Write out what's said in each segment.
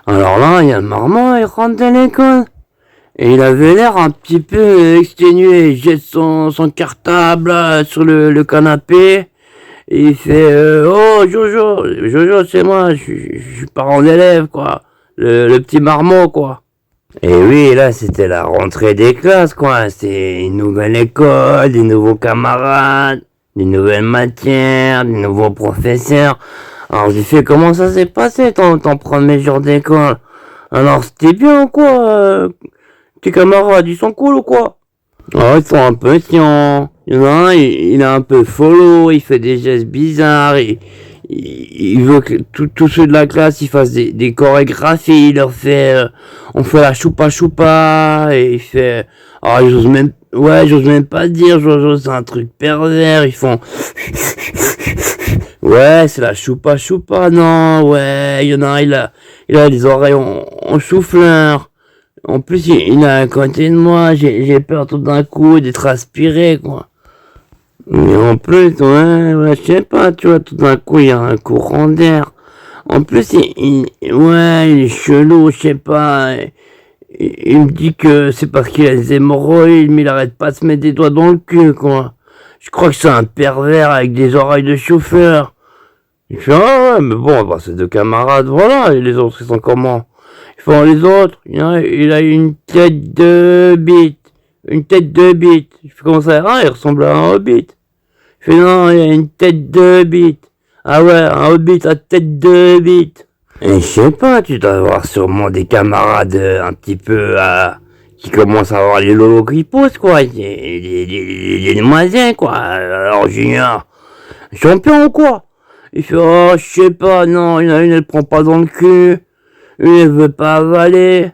Alors là, il y a le marmot, il rentre dans l'école. Et il avait l'air un petit peu exténué. Il jette son cartable là, sur le canapé. Et il fait oh Jojo, Jojo c'est moi, je suis parent d'élève quoi. Le petit marmot quoi. Et oui, là c'était la rentrée des classes quoi. C'est une nouvelle école, des nouveaux camarades, des nouvelles matières, des nouveaux professeurs. Alors j'ai fait comment ça s'est passé ton premier jour d'école? Alors c'était bien ou quoi tes camarades ils sont cool ou quoi? Oh, ils sont un peu chiants. Il y en a un, il est un peu follow, il fait des gestes bizarres, il veut que tous ceux de la classe ils fassent des chorégraphies, il leur fait, on fait la choupa choupa, et il fait, ah, j'ose même pas dire, c'est un truc pervers, ils font, ouais, c'est la choupa choupa, non, ouais, il y en a un, il a les oreilles en chou-fleur. En plus, il est à côté de moi, j'ai peur tout d'un coup d'être aspiré, quoi. Mais en plus, ouais, je sais pas, tu vois, tout d'un coup, il y a un courant d'air. En plus, ouais, il est chelou, je sais pas. Il me dit que c'est parce qu'il a des hémorroïdes, mais il arrête pas de se mettre des doigts dans le cul, quoi. Je crois que c'est un pervers avec des oreilles de chauffeur. Il fait, ah ouais, mais bon, bah, c'est deux camarades, voilà, et les autres, ils sont comment? Ils font les autres, il a une tête de bite. Une tête de bite. Je fais comment ça? Ah, il ressemble à un hobbit. Je fais non, il a une tête de bite. Ah ouais, un hobbit à tête de bite. Et je sais pas, tu dois avoir sûrement des camarades un petit peu qui commencent à avoir les lolos qui poussent, quoi. Des demoiselles, quoi. Alors, Junior, champion ou quoi? Il fait, oh, je sais pas, non, il y en a une, elle prend pas dans le cul. Une, elle veut pas avaler.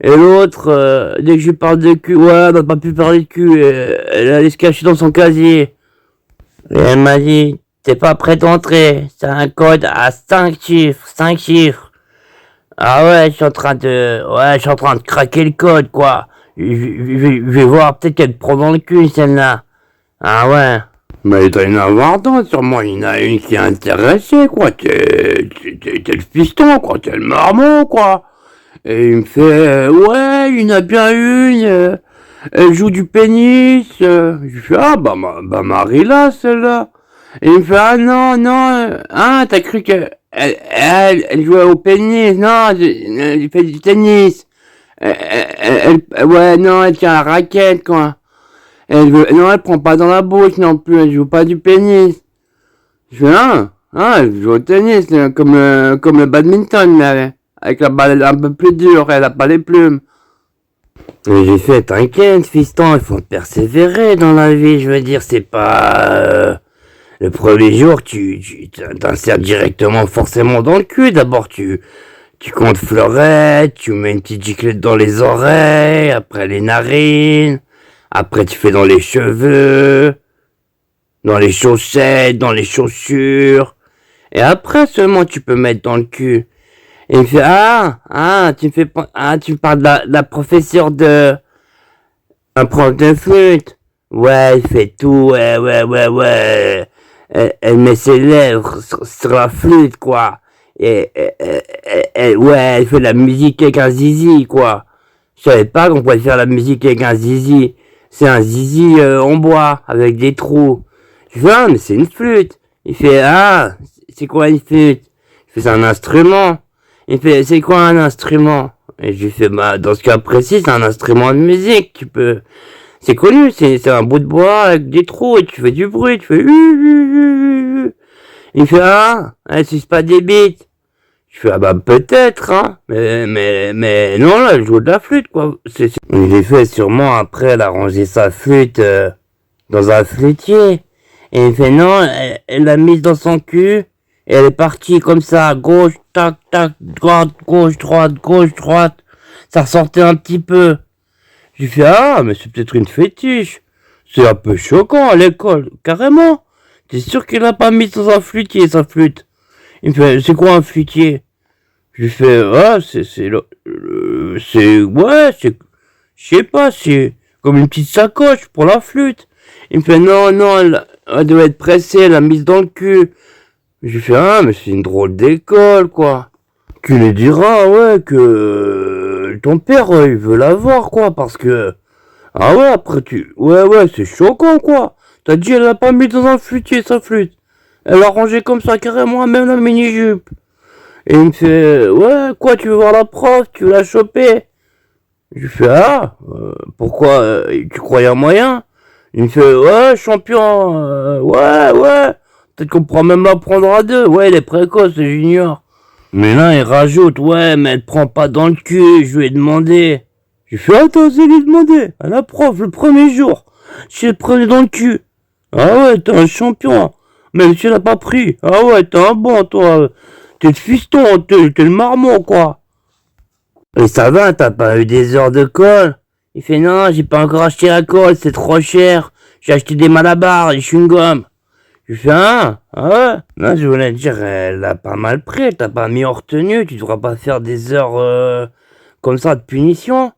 Et l'autre, dès que je lui parle de cul, ouais, elle m'a pas pu parler de cul. Elle allait se cacher dans son casier. Et elle m'a dit, t'es pas prêt d'entrer. C'est un code à 5 chiffres, 5 chiffres. Ah ouais, je suis en train de craquer le code, quoi. Je vais voir, peut-être qu'elle te prend dans le cul, celle-là. Ah ouais. Mais il doit y en avoir d'autres, sûrement. Il y en a une qui est intéressée, quoi. T'es le fiston, quoi. T'es le marmot, quoi. Et il me fait, ouais, il y en a bien une. Elle joue du pénis. Je lui fais, ah, bah Marie là, celle-là. Et il me fait, ah non, non, ah, t'as cru que elle jouait au pénis. Non, elle fait du tennis. Ouais, non, elle tient la raquette, quoi. Non, elle prend pas dans la bouche non plus, elle joue pas du pénis. Je fais, elle joue au tennis, comme le badminton, mais avec la balle un peu plus dure, elle a pas les plumes. Et j'ai fait, t'inquiète, fiston, il faut persévérer dans la vie, je veux dire, c'est pas, le premier jour, tu t'insères directement forcément dans le cul. D'abord, tu comptes fleurette, tu mets une petite giclette dans les oreilles, après les narines, après tu fais dans les cheveux, dans les chaussettes, dans les chaussures, et après seulement tu peux mettre dans le cul. Et il me fait, tu me parles de la professeure un prof de flûte. Ouais, il fait tout, ouais. Elle met ses lèvres sur la flûte, quoi. Ouais, elle fait de la musique avec un zizi, quoi. Je savais pas qu'on pouvait faire la musique avec un zizi. C'est un zizi en bois, avec des trous. Je fais, mais c'est une flûte. Il fait, c'est quoi une flûte? Je fais, c'est un instrument. Il fait, c'est quoi un instrument? Et je lui fais, bah, dans ce cas précis, c'est un instrument de musique. C'est connu, c'est un bout de bois avec des trous et tu fais du bruit, tu fais, Il fait, elle suce pas des bites. Je fais, bah, peut-être, hein. Mais non, là, elle joue de la flûte, quoi. J'ai fait sûrement après, elle a rangé sa flûte, dans un flûtier. Et il fait, non, elle l'a mise dans son cul. Et elle est partie comme ça, gauche, tac, tac, droite, gauche, droite. Ça ressortait un petit peu. J'ai fait, mais c'est peut-être une fétiche. C'est un peu choquant à l'école, carrément. T'es sûr qu'elle a pas mis dans un flûtier, sa flûte? Il me fait, c'est quoi un flûtier? Je lui fais, je sais pas, c'est comme une petite sacoche pour la flûte. Il me fait, non, elle doit être pressée, elle l'a mise dans le cul. Je lui fais, mais c'est une drôle d'école, quoi. Tu lui diras, ouais, que ton père, il veut la voir, quoi, parce que... Ah ouais, après Ouais, c'est choquant, quoi. T'as dit, elle l'a pas mis dans un flûtier, sa flûte. Elle a rangé comme ça, carrément, même la mini-jupe. Et il me fait, ouais, quoi, tu veux voir la prof, tu veux la choper? Je lui fais, ah, pourquoi, tu croyais un moyen? Il me fait, ouais, champion, ouais. Peut-être qu'on pourra même apprendre à deux. Ouais, il est précoce, le junior. Mais là, il rajoute, ouais, mais elle prend pas dans le cul, je lui ai demandé. J'ai fait, attends, je lui ai demandé à la prof le premier jour. Si elle prenait dans le cul. Ah ouais, t'es un champion. Même si elle a pas pris. Ah ouais, t'es un bon, toi. T'es le fiston, t'es le marmot, quoi. Et ça va, t'as pas eu des heures de colle? Il fait, non, j'ai pas encore acheté la colle, c'est trop cher. J'ai acheté des malabars, des chewing-gums. Je fais, ah ouais? Non, je voulais dire, elle a pas mal pris, elle t'a pas mis en retenue, tu devras pas faire des heures comme ça de punition.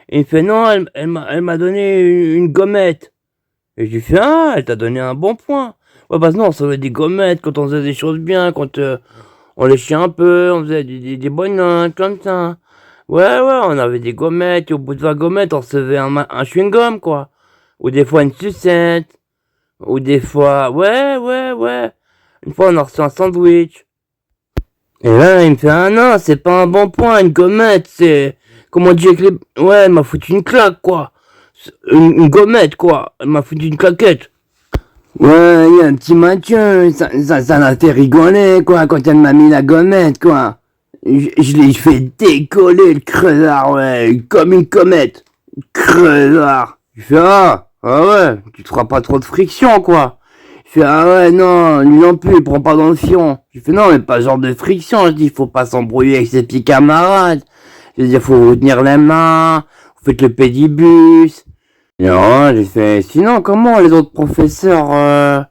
Et il fait, non, elle m'a donné une gommette. Et je lui fais, ah, elle t'a donné un bon point. Ouais, parce que non, on savait des gommettes quand on faisait des choses bien, quand on léchait un peu, on faisait des bonnes notes, comme ça. Ouais, on avait des gommettes, et au bout de la gommette, on recevait un chewing-gum, quoi. Ou des fois une sucette. Ou des fois, ouais. Une fois, on a reçu un sandwich. Et là, il me fait, ah non, c'est pas un bon point, une gommette, c'est... Comment dire avec les... Ouais, elle m'a foutu une claque, quoi. Une gommette, quoi. Elle m'a foutu une claquette. Ouais, il y a un petit Mathieu, ça l'a fait rigoler, quoi, quand elle m'a mis la gommette, quoi. Je l'ai fait décoller, le creusard, ouais, comme une comète. Creusard. Je fais, ah ouais, tu te feras pas trop de friction, quoi. Je fais, ah ouais, non, lui non plus, il prend pas dans le fion. Je fais, non, mais pas genre de friction, je dis, faut pas s'embrouiller avec ses petits camarades. Je veux dire, faut vous tenir les mains, vous faites le pédibus. Non, j'ai fait, sinon, comment les autres professeurs,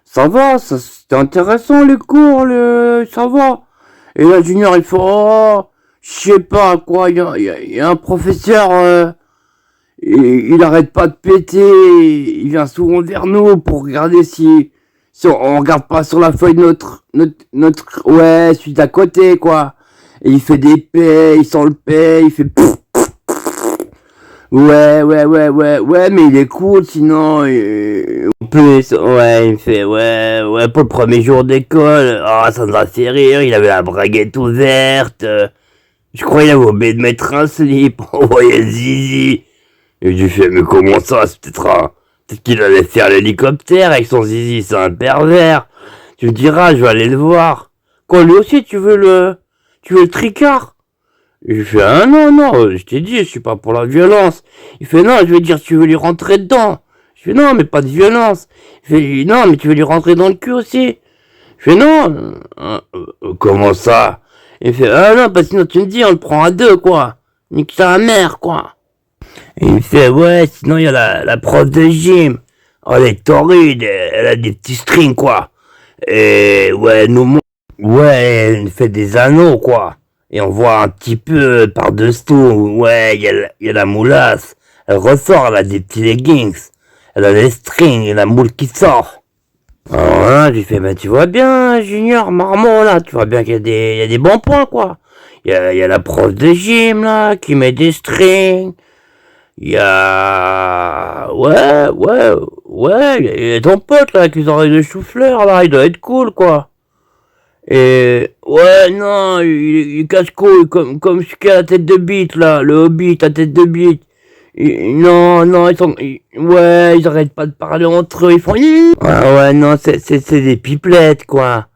ça va, ça, c'était intéressant, les cours, ça va. Et là, Junior, il fait, oh, je sais pas, quoi, y a un professeur, il arrête pas de péter, il vient souvent vers nous pour regarder si on regarde pas sur la feuille ouais, celui d'à côté, quoi. Et il fait des paix, il sent le paix, il fait pfff. Ouais, mais il est cool, sinon, en plus, ouais, il me fait, ouais, pour le premier jour d'école, ça nous a fait rire, il avait la braguette ouverte, je crois qu'il avait oublié de mettre un slip, on voyait le zizi. Et j'ai fait, mais comment ça, c'est peut-être qu'il allait faire l'hélicoptère avec son zizi, c'est un pervers. Tu me diras, je vais aller le voir. Quoi, lui aussi, tu veux le tricard? Et je fais, ah non, je t'ai dit, je suis pas pour la violence. Il fait, non, je veux dire, tu veux lui rentrer dedans. Je fais, non, mais pas de violence. Il fait, non, mais tu veux lui rentrer dans le cul aussi. Je fais, non, comment ça? Il fait, ah non, parce que sinon tu me dis, on le prend à deux, quoi. Nique sa mère, quoi. Et il fait, ouais, sinon il y a la prof de gym. Oh, elle est torride, elle a des petits strings, quoi. Et ouais, ouais, elle fait des anneaux, quoi. Et on voit un petit peu par-dessous, ouais, il y a la moulasse. Elle ressort, elle a des petits leggings. Elle a des strings et la moule qui sort. Alors là, j'ai fait, ben tu vois bien, Junior, Marmot, là, tu vois bien qu'il y a des bons points, quoi. Il y a la prof de gym, là, qui met des strings. Il y a... il y a ton pote, là, avec les oreilles de chou-fleur, là, il doit être cool, quoi. Et... Ouais, non, il est casse-couille, comme ce qui a la tête de bite, là, le hobbit, la tête de bite. Non, ouais, ils arrêtent pas de parler entre eux, ils font... Ouais, non, c'est des pipelettes, quoi.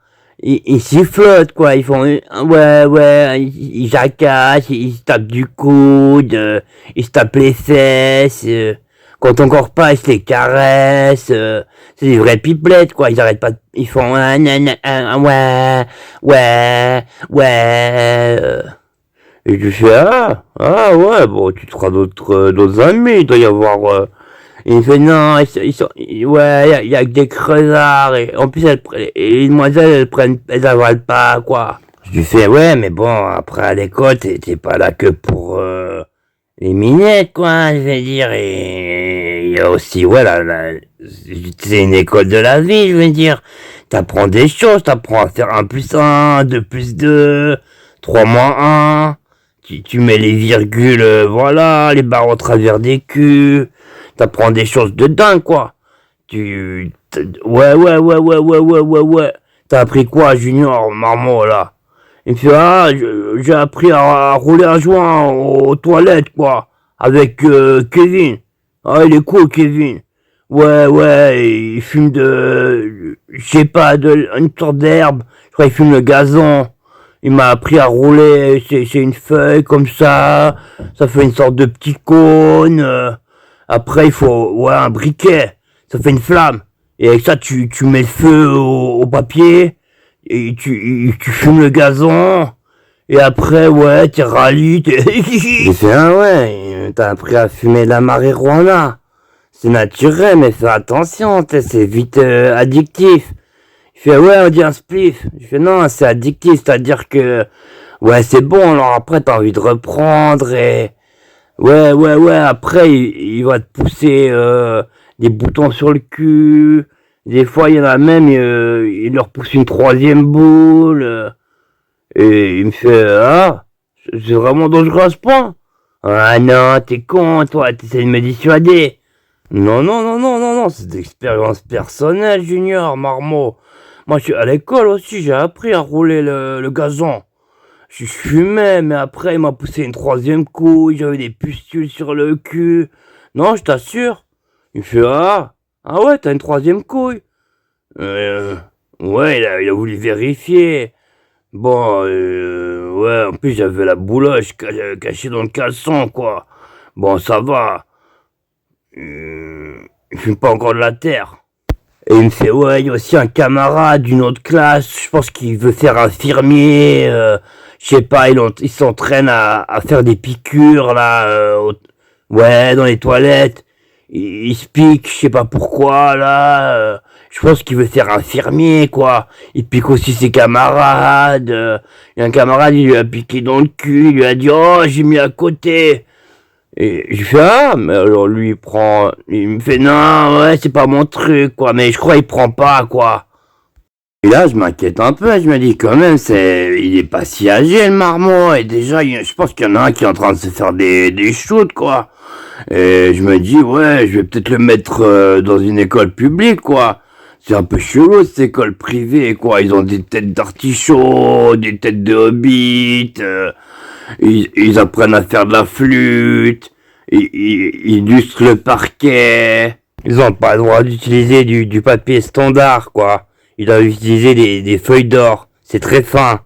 Ils sifflotent, quoi, ils font... ils jacassent, ils se tapent du coude, ils se tapent les fesses, quand on court pas, ils se les caressent, c'est des vraies pipelettes, quoi, ils arrêtent pas de... Ils font... Et je fais, ouais, bon, tu te feras d'autres amis, il doit y avoir, il me fait, non, ouais, il y a que des creusards, et en plus, et les demoiselles, elles avalent pas, quoi. Je lui fais, ouais, mais bon, après, à l'école, t'es pas là que pour, les minettes, quoi, je veux dire, et il y a aussi, ouais, c'est une école de la vie, je veux dire. T'apprends des choses, t'apprends à faire 1 plus 1, 2 plus 2, 3 moins 1, tu mets les virgules, voilà, les barres au travers des culs, t'apprends des choses de dingue, quoi. Ouais. T'as appris quoi, Junior, Marmot, là? Il me fait, ah, j'ai appris à rouler un joint aux toilettes, quoi, avec Kevin. Ah, il est cool, Kevin. Ouais, il fume je sais pas, une sorte d'herbe. Je crois qu'il fume le gazon. Il m'a appris à rouler, c'est une feuille comme ça fait une sorte de petit cône. Après, il faut, ouais, un briquet, ça fait une flamme. Et avec ça, tu mets le feu au papier, et tu fumes le gazon. Et après, ouais, tu rallies, J'ai fait, ah ouais, t'as appris à fumer de la marijuana. C'est naturel, mais fais attention, c'est vite addictif. Il fait, ouais, on dit un spliff. Je fais, non, c'est addictif, c'est-à-dire que, ouais, c'est bon, alors après, t'as envie de reprendre, et, ouais, après, il va te pousser des boutons sur le cul. Des fois, il y en a même, il leur pousse une troisième boule. Et il me fait, ah, c'est vraiment dangereux à ce point. Ah non, t'es con, toi, t'essaies de me dissuader. Non, c'est d'expérience personnelle, Junior, Marmot. Moi, je suis à l'école aussi, j'ai appris à rouler le gazon. Je fumais, mais après, il m'a poussé une troisième couille, j'avais des pustules sur le cul. Non, je t'assure. Il fait, ah ouais, t'as une troisième couille. Ouais, il a voulu vérifier. Bon, ouais, en plus, j'avais la bouloche cachée dans le caleçon, quoi. Bon, ça va. Il fume pas encore de la terre. Et il me fait, ouais, il y a aussi un camarade d'une autre classe, je pense qu'il veut faire infirmier, je sais pas, il s'entraîne à faire des piqûres, là, ouais, dans les toilettes. Il se pique, je sais pas pourquoi, là, je pense qu'il veut faire infirmier, quoi. Il pique aussi ses camarades, il y a un camarade, il lui a piqué dans le cul, il lui a dit, oh, j'ai mis à côté. Et je fais, ah, mais alors lui, il me fait, non, ouais, c'est pas mon truc, quoi, mais je crois qu'il prend pas, quoi. Et là, je m'inquiète un peu, je me dis, quand même, il est pas si âgé, le Marmot, et déjà, je pense qu'il y en a un qui est en train de se faire des shoots, quoi. Et je me dis, ouais, je vais peut-être le mettre dans une école publique, quoi. C'est un peu chelou, cette école privée, quoi. Ils ont des têtes d'artichaut, des têtes de hobbits, ils apprennent à faire de la flûte, ils illustrent le parquet. Ils ont pas le droit d'utiliser du papier standard, quoi. Ils doivent utiliser des feuilles d'or. C'est très fin.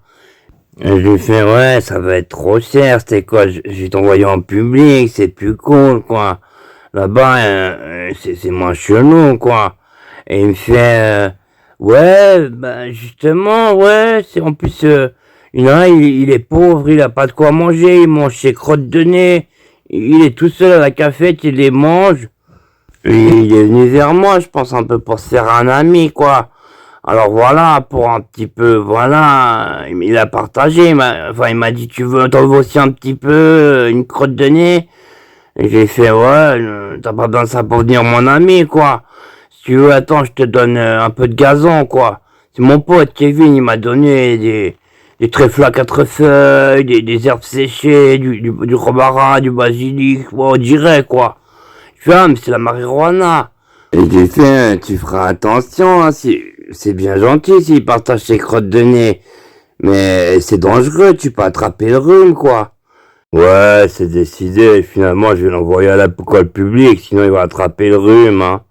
Et je lui fais, ouais, ça va être trop cher, cette école. Je vais t'envoyer en public, c'est plus cool, quoi. Là-bas, c'est moins chelou, quoi. Et il me fait, ouais, bah, justement, ouais, c'est en plus, il est pauvre, il a pas de quoi manger, il mange ses crottes de nez, il est tout seul à la cafette, il les mange. Et il est venu vers moi, je pense, un peu pour se faire un ami, quoi. Alors voilà, pour un petit peu, voilà, il a partagé, il m'a dit, t'en veux aussi un petit peu, une crotte de nez? Et j'ai fait, ouais, t'as pas besoin de ça pour venir mon ami, quoi. Si tu veux, attends, je te donne un peu de gazon, quoi. C'est mon pote Kevin, il m'a donné des trèfles à 4 feuilles, des herbes séchées, du romarin, du basilic, ouais, on dirait, quoi. Je fais, mais c'est la marijuana. Et j'ai fait, tu feras attention, hein, c'est bien gentil s'il partage ses crottes de nez. Mais c'est dangereux, tu peux attraper le rhume, quoi. Ouais, c'est décidé, finalement je vais l'envoyer à l'école publique, sinon il va attraper le rhume, hein.